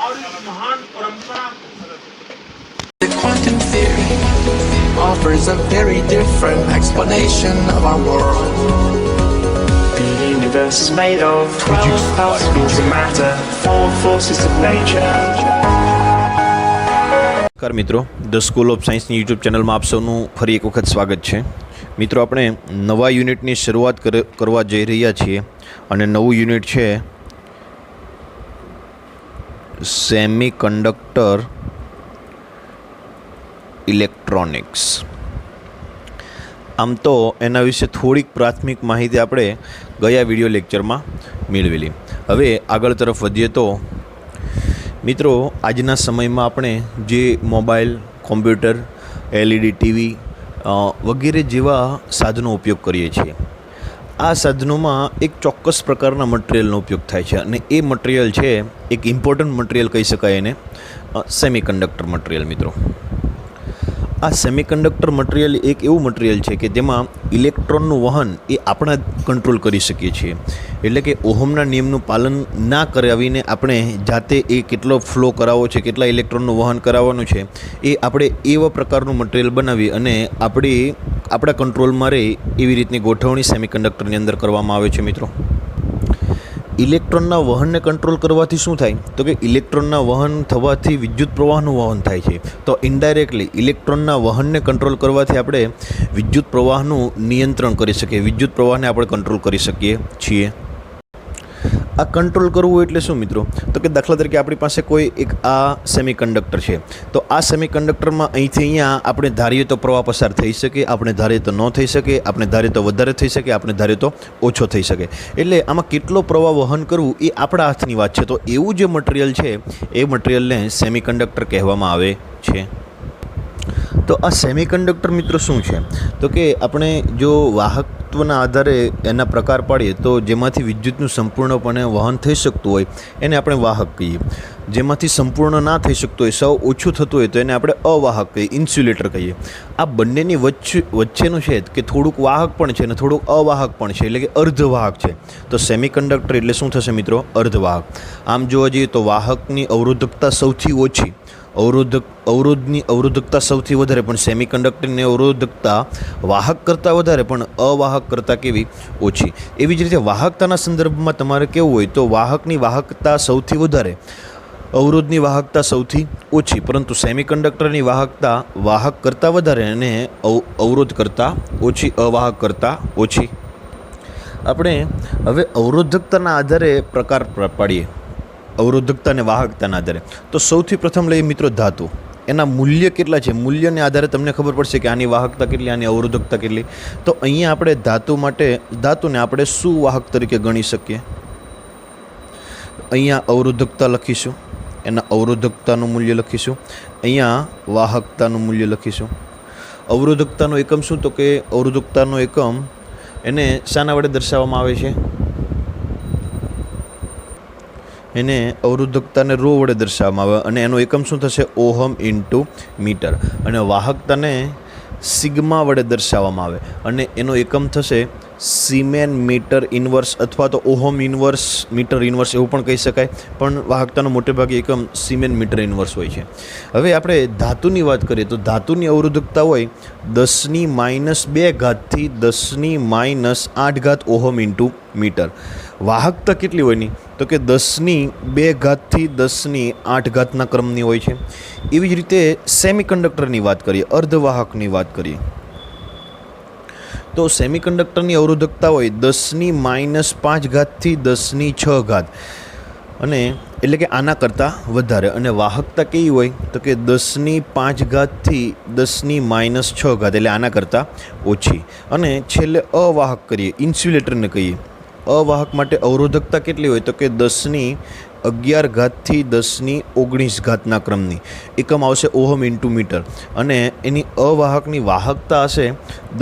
और इस महान परंपरा को The quantum theory offers a very different explanation of our world. The universe is made of 12 particles of matter, 4 forces of nature. નમસ્કાર મિત્રો, the school of સાયન્સની YouTube ચેનલમાં આપ સૌનું ફરી એક વખત સ્વાગત છે. મિત્રો, આપણે નવા યુનિટની શરૂઆત કરવા જઈ રહ્યા છીએ અને નવું યુનિટ છે સેમી કંડક્ટર ઇલેક્ટ્રોનિક્સ. આમ તો એના વિશે થોડીક પ્રાથમિક માહિતી આપણે ગયા વિડીયો લેક્ચરમાં મેળવેલી. હવે આગળ તરફ વધીએ તો મિત્રો, આજના સમયમાં આપણે જે મોબાઈલ, કોમ્પ્યુટર, એલઈડી ટીવી વગેરે જેવા સાધનો ઉપયોગ કરીએ છીએ, આ સાધનોમાં એક ચોક્કસ પ્રકારના મટીરિયલનો ઉપયોગ થાય છે અને એ મટીરિયલ છે એક ઇમ્પોર્ટન્ટ મટીરિયલ કહી શકાય એને, સેમિકન્ડક્ટર મટીરિયલ. મિત્રો, આ સેમિકન્ડક્ટર મટીરિયલ એક એવું મટીરિયલ છે કે જેમાં ઇલેક્ટ્રોનનું વહન એ આપણે કંટ્રોલ કરી શકીએ છીએ. એટલે કે ઓહમના નિયમનું પાલન ના કરાવીને આપણે જાતે એ કેટલો ફ્લો કરાવવો છે, કેટલા ઇલેક્ટ્રોનનું વહન કરાવવાનું છે, એ આપણે એવા પ્રકારનું મટીરિયલ બનાવી અને આપણા કંટ્રોલમાં રહે એવી રીતની ગોઠવણી સેમિકન્ડક્ટરની અંદર કરવામાં આવે છે. મિત્રો, ઇલેક્ટ્રોનના વહનને કંટ્રોલ કરવાથી શું થાય તો કે ઇલેક્ટ્રોનના વહન થવાથી વિદ્યુત પ્રવાહનું વહન થાય છે. તો ઇનડાયરેક્ટલી ઇલેક્ટ્રોનના વહનને કંટ્રોલ કરવાથી આપણે વિદ્યુત પ્રવાહનું નિયંત્રણ કરી શકીએ, વિદ્યુત પ્રવાહને આપણે કંટ્રોલ કરી શકીએ છીએ. આ કંટ્રોલ કરવું એટલે શું મિત્રો? તો કે દાખલા તરીકે આપણી પાસે કોઈ એક આ સેમિકન્ડક્ટર છે, તો આ સેમિકન્ડક્ટરમાં અહીંથી અહીંયા આપણે ધારીએ તો પ્રવાહ પસાર થઈ શકે, આપણે ધારીએ તો ન થઈ શકે, આપણે ધારીએ તો વધારે થઈ શકે, આપણે ધારીએ તો ઓછો થઈ શકે. એટલે આમાં કેટલો પ્રવાહ વહન કરવું એ આપણા હાથની વાત છે. તો એવું જે મટીરિયલ છે એ મટીરિયલને સેમિકન્ડક્ટર કહેવામાં આવે છે. તો આ સેમિકન્ડક્ટર મિત્રો શું છે? તો કે આપણે જો વાહકત્વના આધારે એના પ્રકાર પાડીએ તો જેમાંથી વિદ્યુતનું સંપૂર્ણપણે વહન થઈ શકતું હોય એને આપણે વાહક કહીએ. જેમાંથી સંપૂર્ણ ના થઈ શકતું હોય, સૌ ઓછું થતું હોય તો એને આપણે અવાહક કહીએ, ઇન્સ્યુલેટર કહીએ. આ બંનેની વચ્ચેનું છે કે થોડુંક વાહક પણ છે અને થોડુંક અવાહક પણ છે, એટલે કે અર્ધવાહક છે. તો સેમિકન્ડક્ટર એટલે શું થશે મિત્રો? અર્ધવાહક. આમ જોવા જઈએ તો વાહકની અવરોધકતા સૌથી ઓછી, અવરોધની અવરોધકતા સૌથી વધારે, પણ સેમિકન્ડક્ટરની અવરોધકતા વાહક કરતાં વધારે પણ અવાહક કરતાં કેવી? ઓછી. એવી જ રીતે વાહકતાના સંદર્ભમાં તમારે કેવું હોય તો વાહકની વાહકતા સૌથી વધારે, અવરોધની વાહકતા સૌથી ઓછી, પરંતુ સેમિકન્ડક્ટરની વાહકતા વાહક કરતાં વધારે અને અવરોધ કરતાં ઓછી, અવાહક કરતાં ઓછી. આપણે હવે અવરોધકતાના આધારે પ્રકાર પાડીએ, અવરોધકતા અને વાહકતાના આધારે. તો સૌથી પ્રથમ લઈએ મિત્રો ધાતુ. એના મૂલ્ય કેટલા છે? મૂલ્યને આધારે તમને ખબર પડશે કે આની વાહકતા કેટલી, આની અવરોધકતા કેટલી. તો અહીંયા આપણે ધાતુને આપણે શું વાહક તરીકે ગણી શકીએ? અહીંયા અવરોધકતા લખીશું, એના અવરોધકતાનું મૂલ્ય લખીશું, અહીંયા વાહકતાનું મૂલ્ય લખીશું. અવરોધકતાનો એકમ શું? તો કે અવરોધકતાનો એકમ એને શાના વડે દર્શાવવામાં આવે છે? એને અવરોધકતાને રો વડે દર્શાવવામાં આવે અને એનો એકમ શું થશે? Ohm into metre. અને વાહકતાને સિગ્મા વડે દર્શાવવામાં આવે અને એનો એકમ થશે સિમેન મીટર ઇન્વર્સ અથવા તો ઓહમ ઇન્વર્સ, મીટર ઇન્વર્સ એવું પણ કહી શકાય, પણ વાહકતાનો મોટે ભાગે એકમ સિમેન મીટર ઇન્વર્સ હોય છે. હવે આપણે ધાતુની વાત કરીએ તો ધાતુની અવરોધકતા હોય 10⁻² થી 10⁻8 ઓહમ ઇન્ટુ મીટર. વાહકતા કેટલી હોયની? તો કે 10⁻² થી 10⁻8 ક્રમની હોય છે. એવી જ રીતે સેમિકન્ડક્ટરની વાત કરીએ, અર્ધવાહકની વાત કરીએ તો સેમિકન્ડક્ટરની અવરોધકતા હોય 10⁻5 થી 10⁶, અને એટલે કે આના કરતાં વધારે. અને વાહકતા કેવી હોય? તો કે 10⁵ થી 10⁻6, એટલે આના કરતાં ઓછી. અને છેલ્લે અવાહક કરીએ, ઇન્સ્યુલેટરને કહીએ. અવાહક માટે અવરોધકતા કેટલી હોય? તો કે 10⁻11 થી 10⁻19 ક્રમની. એકમ આવશે ઓહમ ઇન્ટુ મીટર અને એની અવાહકની વાહકતા હશે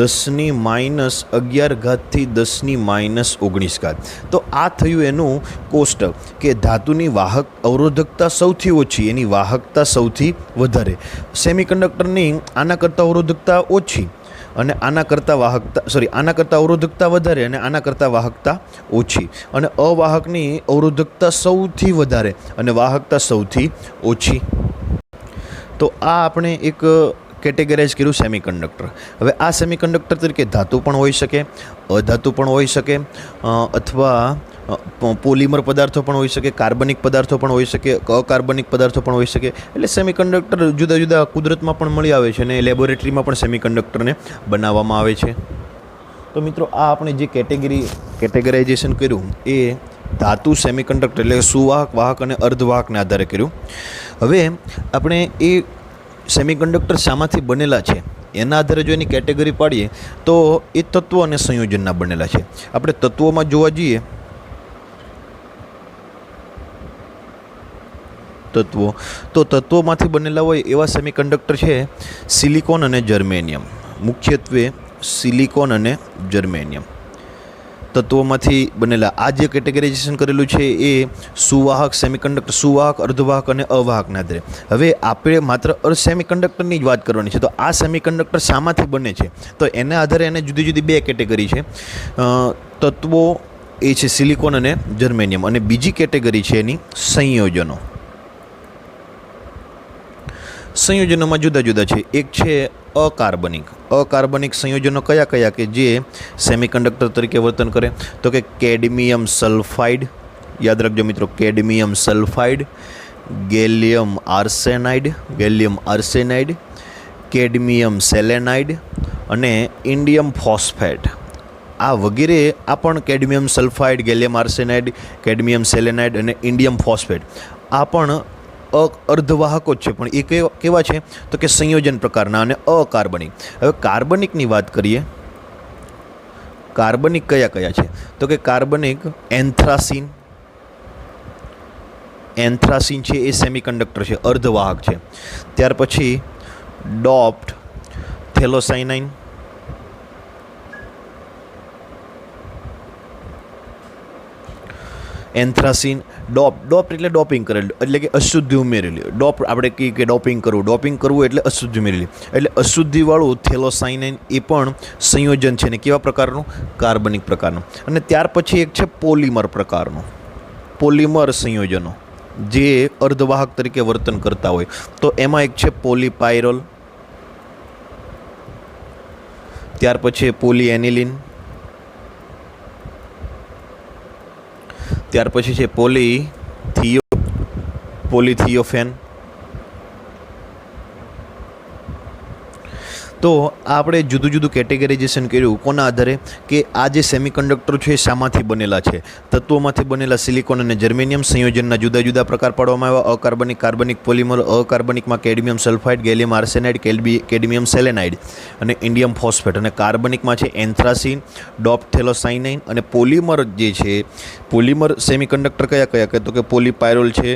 10⁻11 થી 10⁻19. તો આ થયું એનું કોષ્ટક કે ધાતુની વાહક અવરોધકતા સૌથી ઓછી, એની વાહકતા સૌથી વધારે. સેમિકન્ડક્ટરની આના કરતાં અવરોધકતા ઓછી અને આના કરતાં આના કરતાં અવરોધકતા વધારે અને આના કરતાં વાહકતા ઓછી, અને અવાહકની અવરોધકતા સૌથી વધારે અને વાહકતા સૌથી ઓછી. તો આ આપણે એક કેટેગરાઇઝ કર્યું સેમિકન્ડક્ટર. હવે આ સેમિકન્ડક્ટર તરીકે ધાતુ પણ હોઈ શકે, અધાતુ પણ હોઈ શકે, અથવા પોલિમર પદાર્થો પણ હોઈ શકે, કાર્બનિક પદાર્થો પણ હોઈ શકે, અકાર્બનિક પદાર્થો પણ હોઈ શકે. એટલે સેમિકન્ડક્ટર જુદા જુદા કુદરતમાં પણ મળી આવે છે અને લેબોરેટરીમાં પણ સેમિકન્ડક્ટરને બનાવવામાં આવે છે. તો મિત્રો આ આપણે જે કેટેગરાઇઝેશન કર્યું એ ધાતુ સેમિકન્ડક્ટર એટલે સુવાહક, વાહક અને અર્ધવાહકને આધારે કર્યું. હવે આપણે એ સેમિકન્ડક્ટર શામાંથી બનેલા છે એના આધારે જો એની કેટેગરી પાડીએ તો એ તત્વો અને સંયોજનના બનેલા છે. આપણે તત્વોમાં જોવા જઈએ તો તત્વોમાંથી બનેલા હોય એવા સેમિકન્ડક્ટર છે સિલિકોન અને જર્મેનિયમ. મુખ્યત્વે સિલિકોન અને જર્મેનિયમ તત્વોમાંથી બનેલા. આ જે કેટેગરાઇઝેશન કરેલું છે એ સુવાહક સેમિકન્ડક્ટર, સુવાહક, અર્ધવાહક અને અવાહકના આધારે. હવે આપણે માત્ર સેમિકન્ડક્ટરની જ વાત કરવાની છે. તો આ સેમિકન્ડક્ટર શામાંથી બને છે તો એના આધારે એને જુદી જુદી બે કેટેગરી છે. તત્વો એ છે સિલિકોન અને જર્મેનિયમ, અને બીજી કેટેગરી છે એની સંયોજનો. સંયોજનોમાં જુદા જુદા છે. એક છે અકાર્બનિક સંયોજનો. કયા કયા કે જે સેમિકન્ડક્ટર તરીકે વર્તન કરે? તો કે કેડમિયમ સલ્ફાઇડ, યાદ રાખજો મિત્રો, cadmium sulphide, gallium arsenide, cadmium selenide અને ઇન્ડિયમ ફોસ્ફેટ. આ વગેરે આ પણ cadmium sulphide, gallium arsenide, cadmium selenide અને ઇન્ડિયમ ફોસ્ફેટ આ પણ અર્ધવાહકો જ છે, પણ એ કેવા છે તો કે સંયોજન પ્રકારના અને અકાર્બનિક. હવે કાર્બનિકની વાત કરીએ. કાર્બનિક કયા કયા છે તો કે કાર્બનિક એન્થ્રાસીન છે, એ સેમિકન્ડક્ટર છે, અર્ધવાહક છે. ત્યાર પછી ડોપ્ડ થેલોસાઇનાઇન, એન્થ્રાસીન. ડોપ એટલે ડોપિંગ કરેલું, એટલે કે અશુદ્ધિ ઉમેરેલી. આપણે કહીએ કે ડોપિંગ કરવું એટલે અશુદ્ધિ ઉમેરેલી, એટલે અશુદ્ધિવાળું થેલોસાઇનાઇન એ પણ સંયોજન છે ને કેવા પ્રકારનું? કાર્બનિક પ્રકારનું. અને ત્યાર પછી એક છે પોલિમર પ્રકારનું, પોલિમર સંયોજનો જે અર્ધવાહક તરીકે વર્તન કરતા હોય. તો એમાં એક છે પોલીપાયરોલ, ત્યાર પછી પોલીએનિલિન, ત્યાર પછી છે પોલીથિયોફેન. તો આપણે જુદું જુદું કેટેગરાઇઝેશન કર્યું કોના આધારે કે આ જે સેમિકન્ડક્ટર છે એ શામાંથી બનેલા છે? તત્વોમાંથી બનેલા સિલિકોન અને જર્મેનિયમ. સંયોજનના જુદા જુદા પ્રકાર પાડવામાં આવ્યા: અકાર્બનિક, કાર્બનિક, પોલિમર. અકાર્બનિકમાં cadmium sulphide, gallium arsenide, cadmium selenide અને ઇન્ડિયમ ફોસ્ફેટ. અને કાર્બનિકમાં છે એન્થ્રાસીન, ડોપ્ડ થેલોસાઇનાઇન. અને પોલિમર જે છે, પોલિમર સેમિકન્ડક્ટર કયા કયા કહે તો કે પોલીપાયરોલ છે,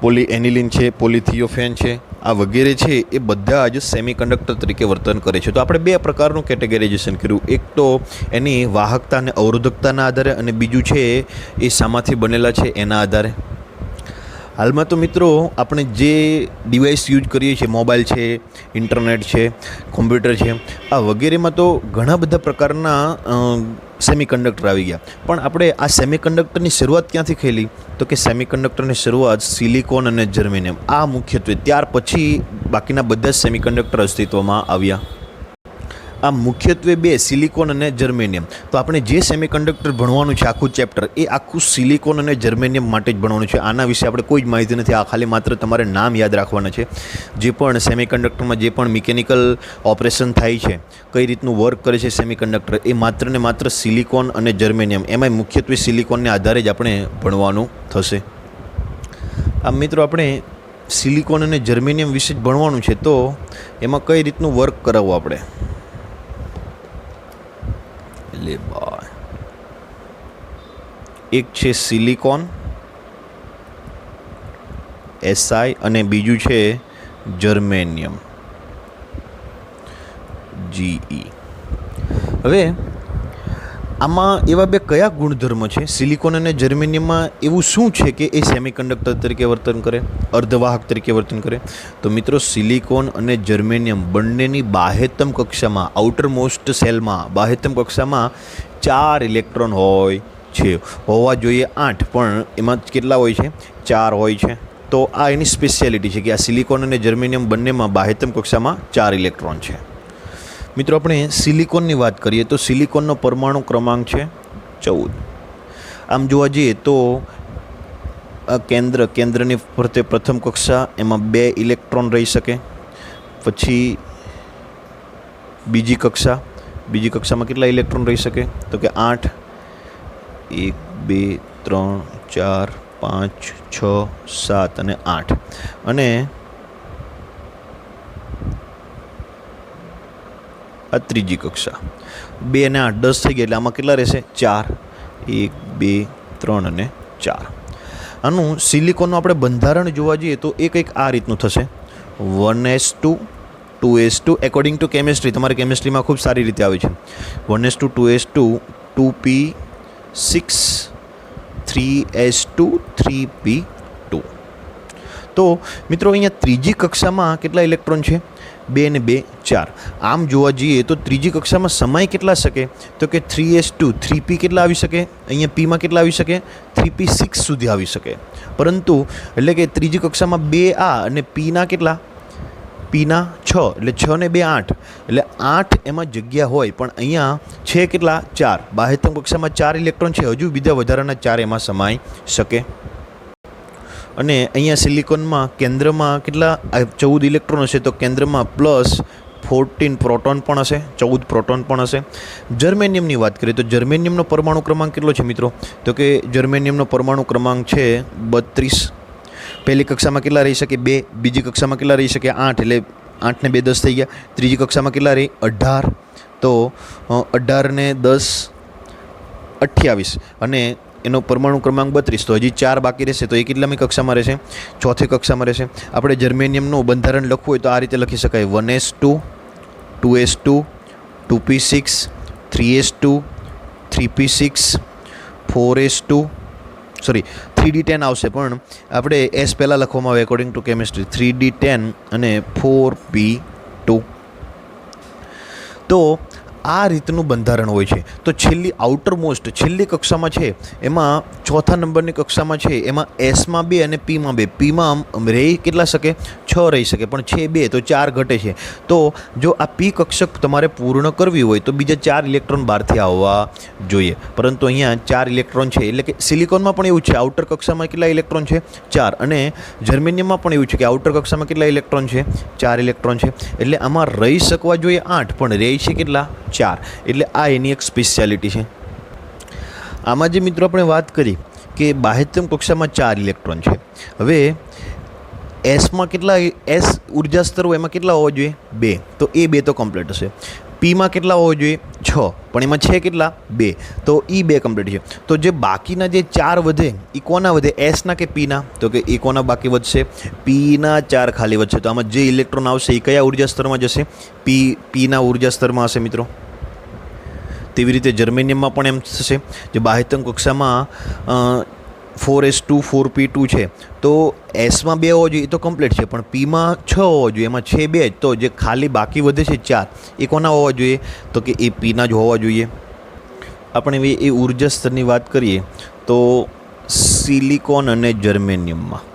પોલીએનિલિન છે, પોલીથિયોફેન છે. આ વગેરે છે એ બધા જ સેમિકન્ડક્ટર તરીકે વર્તન કરે છે. તો આપણે બે પ્રકારનું કેટેગરાઇઝેશન કર્યું. એક તો એની વાહકતા અને અવરોધકતાના આધારે, અને બીજું છે એ શામાંથી બનેલા છે એના આધારે. હાલમાં તો મિત્રો આપણે જે ડિવાઇસ યુઝ કરીએ છીએ, મોબાઈલ છે, ઇન્ટરનેટ છે, કોમ્પ્યુટર છે, આ વગેરેમાં તો ઘણા બધા પ્રકારના સેમિકન્ડક્ટર આવી ગયા. પણ આપણે આ સેમિકન્ડક્ટરની શરૂઆત ક્યાંથી થયેલી તો કે સેમિકન્ડક્ટરની શરૂઆત સિલિકોન અને જર્મેનિયમ આ મુખ્યત્વે. ત્યાર પછી બાકીના બધા જ સેમિકન્ડક્ટર અસ્તિત્વમાં આવ્યા. આ મુખ્યત્વે બે, સિલિકોન અને જર્મેનિયમ. તો આપણે જે સેમિકન્ડક્ટર ભણવાનું છે આખું ચેપ્ટર, એ આખું સિલિકોન અને જર્મેનિયમ માટે જ ભણવાનું છે. આના વિશે આપણે કોઈ જ માહિતી નથી. આ ખાલી માત્ર તમારે નામ યાદ રાખવાના છે. જે પણ સેમિકન્ડક્ટરમાં જે પણ મિકેનિકલ ઓપરેશન થાય છે, કઈ રીતનું વર્ક કરે છે સેમિકન્ડક્ટર, એ માત્ર ને માત્ર સિલિકોન અને જર્મેનિયમ, એમાંય મુખ્યત્વે સિલિકોનને આધારે જ આપણે ભણવાનું થશે. આ મિત્રો આપણે સિલિકોન અને જર્મેનિયમ વિશે જ ભણવાનું છે. તો એમાં કઈ રીતનું વર્ક કરાવવું આપણે? એક છે સિલિકોન SI અને બીજું છે જર્મેનિયમ GE. હવે આમાં એવા બે કયા ગુણધર્મ છે સિલિકોન અને જર્મેનિયમમાં? એવું શું છે કે એ સેમિકન્ડક્ટર તરીકે વર્તન કરે, અર્ધવાહક તરીકે વર્તન કરે? તો મિત્રો સિલિકોન અને જર્મેનિયમ બંનેની બાહ્યતમ કક્ષામાં, આઉટરમોસ્ટ સેલમાં, બાહ્યતમ કક્ષામાં 4 ઇલેક્ટ્રોન હોય છે. હોવા જોઈએ 8, પણ એમાં કેટલા હોય છે? 4 હોય છે. તો આ એની સ્પેશિયાલિટી છે કે આ સિલિકોન અને જર્મેનિયમ બંનેમાં બાહ્યતમ કક્ષામાં 4 ઇલેક્ટ્રોન છે. મિત્રો આપણે સિલિકોનની વાત કરીએ તો સિલિકોનનો પરમાણુ ક્રમાંક છે 14. આમ જોવા જઈએ તો કેન્દ્રની ફરતે પ્રથમ કક્ષા, એમાં 2 ઇલેક્ટ્રોન રહી શકે. પછી બીજી કક્ષામાં કેટલા ઇલેક્ટ્રોન રહી શકે? તો કે 8. 1 2 3 4 5 6 7 અને 8. અને આ ત્રીજી કક્ષા 2 અને 8 10 થઈ ગયા, એટલે આમાં કેટલા રહેશે? 4. 1 2 3 અને 4. આનું સિલિકોનનું આપણે બંધારણ જોવા જઈએ તો એ કંઈક આ રીતનું થશે: 1s2 2s2 according to chemistry. તમારે કેમિસ્ટ્રીમાં ખૂબ સારી રીતે આવે છે. 1s2 2s2 2p6 3s2 3p2. તો મિત્રો અહીંયા ત્રીજી કક્ષામાં કેટલા ઇલેક્ટ્રોન છે? 2 અને 2 4. આમ જોવા જઈએ તો ત્રીજી કક્ષામાં સમાય કેટલા શકે? તો કે 3s2 3p કેટલા આવી શકે? અહીંયા pમાં કેટલા આવી શકે? 3p6 સુધી આવી શકે. પરંતુ એટલે કે ત્રીજી કક્ષામાં 2a અને pના કેટલા? pના 6, એટલે 6 ને 2 8, એટલે 8 એમાં જગ્યા હોય, પણ અહીંયા છે કેટલા? 4. બાહ્યતમ કક્ષામાં 4 ઇલેક્ટ્રોન છે, હજુ બીજા વધારાના 4 એમાં સમાઈ શકે. અને અહીંયા સિલિકોનમાં કેન્દ્રમાં કેટલા? 14 ઇલેક્ટ્રોન હશે, તો કેન્દ્રમાં +14 પ્રોટોન પણ હશે, 14 પ્રોટોન પણ હશે. જર્મેનિયમની વાત કરીએ તો જર્મેનિયમનો પરમાણુ ક્રમાંક કેટલો છે મિત્રો? તો કે જર્મેનિયમનો પરમાણુ ક્રમાંક છે 32. પહેલી કક્ષામાં કેટલા રહી શકે? 2. બીજી કક્ષામાં કેટલા રહી શકે? 8. એટલે 8 ને 2 10 થઈ ગયા. ત્રીજી કક્ષામાં કેટલા રહી? 18. તો 18 ને 10 28, અને એનો પરમાણુ ક્રમાંક 32. તો હજી 4 બાકી રહેશે, તો એ કેટલામી કક્ષામાં રહેશે? ચોથી કક્ષામાં રહેશે. આપણે જર્મેનિયમનું બંધારણ લખવું હોય તો આ રીતે લખી શકાય: 1s2 2s2 2p6 3s2 3p6 4s2 3d10 આવશે, પણ આપણે s પહેલાં લખવામાં આવે એકોર્ડિંગ ટુ કેમિસ્ટ્રી. 3d10 અને 4p2. તો આ રીતનું બંધારણ હોય છે. તો છેલ્લી કક્ષામાં છે, એમાં ચોથા નંબરની કક્ષામાં છે, એમાં એસમાં 2 અને પીમાં 2. પીમાં રહી કેટલા શકે? 6 રહી શકે, પણ છે 2, તો 4 ઘટે છે. તો જો આ પી કક્ષક તમારે પૂર્ણ કરવી હોય તો બીજા 4 ઇલેક્ટ્રોન બહારથી આવવા જોઈએ, પરંતુ અહીંયા 4 ઇલેક્ટ્રોન છે. એટલે કે સિલિકોનમાં પણ એવું છે, આઉટર કક્ષામાં કેટલા ઇલેક્ટ્રોન છે? 4. અને જર્મેનિયમમાં પણ એવું છે કે આઉટર કક્ષામાં કેટલા ઇલેક્ટ્રોન છે? 4 ઇલેક્ટ્રોન છે. એટલે આમાં રહી શકવા જોઈએ 8, પણ રહી છે કેટલા? 4. એટલે આ એની એક સ્પેશિયાલિટી છે. આમાં જે મિત્રો આપણે વાત કરી કે બાહ્યતમ કક્ષામાં 4 ઇલેક્ટ્રોન છે. હવે એસમાં કેટલા? એસ ઉર્જા સ્તર હોય એમાં કેટલા હોવા જોઈએ? 2. તો એ 2 તો કમ્પ્લીટ હશે. પીમાં કેટલા હોવા જોઈએ? 6, પણ એમાં છે કેટલા? 2. તો એ 2 કમ્પ્લીટ છે. તો જે બાકીના જે 4 વધે એ કોના વધે? એસના કે પીના? તો કે એ કોના બાકી વધશે? પીના 4 ખાલી વધશે. તો આમાં જે ઇલેક્ટ્રોન આવશે એ કયા ઉર્જા સ્તરમાં જશે? પીના ઉર્જા સ્તરમાં હશે મિત્રો. તેવી રીતે જર્મેનિયમમાં પણ એમ થશે. જે બાહ્યતમ કક્ષામાં 4s2 4p2 છે, તો એસમાં 2 હોવો જોઈએ, એ તો કમ્પ્લીટ છે, પણ પીમાં 6 હોવો જોઈએ, એમાં છે 2. તો જે ખાલી બાકી વધે છે 4, એ કોના હોવા જોઈએ? તો કે એ પીના જ હોવા જોઈએ. આપણે એ ઉર્જા સ્તરની વાત કરીએ તો સિલિકોન અને જર્મેનિયમમાં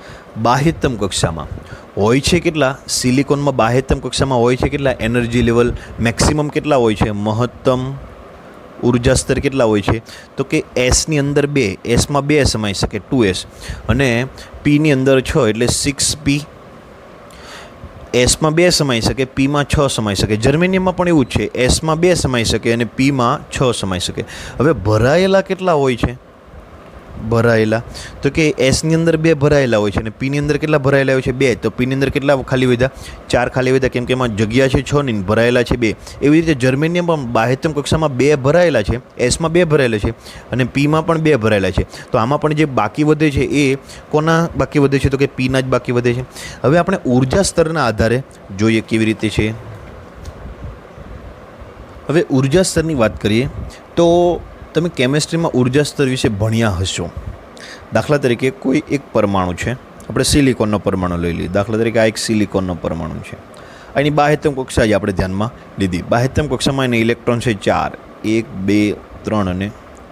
બાહ્યતમ કક્ષામાં હોય છે કેટલા? સિલિકોનમાં બાહ્યતમ કક્ષામાં હોય છે કેટલા? એનર્જી લેવલ મેક્સિમમ કેટલા હોય છે? મહત્તમ ઉર્જા સ્તર કેટલા હોય છે? તો કે એસની અંદર 2, એસમાં 2 સમાઈ શકે 2s, અને પીની અંદર 6 એટલે 6p. એસમાં 2 સમાઈ શકે, પીમાં 6 સમાઈ શકે. જર્મેનિયમમાં પણ એવું જ છે, એસમાં 2 સમાઈ શકે અને પીમાં 6 સમાઈ શકે. હવે ભરાયેલા કેટલા હોય છે? ભરાયેલા તો કે એસની અંદર 2 ભરાયેલા હોય છે અને પીની અંદર કેટલા ભરાયેલા હોય છે? 2. તો પીની અંદર કેટલા ખાલી વધ્યા? 4 ખાલી વધ્યા, કેમ કે એમાં જગ્યા છે 6 ની, ભરાયેલા છે 2. એવી રીતે જર્મેનિયમ પણ બાહ્યતમ કક્ષામાં 2 ભરાયેલા છે, એસમાં 2 ભરાયેલા છે અને પીમાં પણ 2 ભરાયેલા છે. તો આમાં પણ જે બાકી વધે છે એ કોના બાકી વધે છે? તો કે પીના જ બાકી વધે છે. હવે આપણે ઉર્જા સ્તરના આધારે જોઈએ કેવી રીતે છે. હવે ઉર્જા સ્તરની વાત કરીએ તો તમે કેમેસ્ટ્રીમાં ઉર્જા સ્તર વિશે ભણ્યા હશો. દાખલા તરીકે કોઈ એક પરમાણુ છે, આપણે સિલિકોનનો પરમાણુ લઈ લઈએ. દાખલા તરીકે આ એક સિલિકોનનો પરમાણુ છે. એની બાહ્યતમ કક્ષા જ આપણે ધ્યાનમાં લીધી. બાહ્યતમ કક્ષામાં એના ઇલેક્ટ્રોન છે 4, 1, 2, 3 અને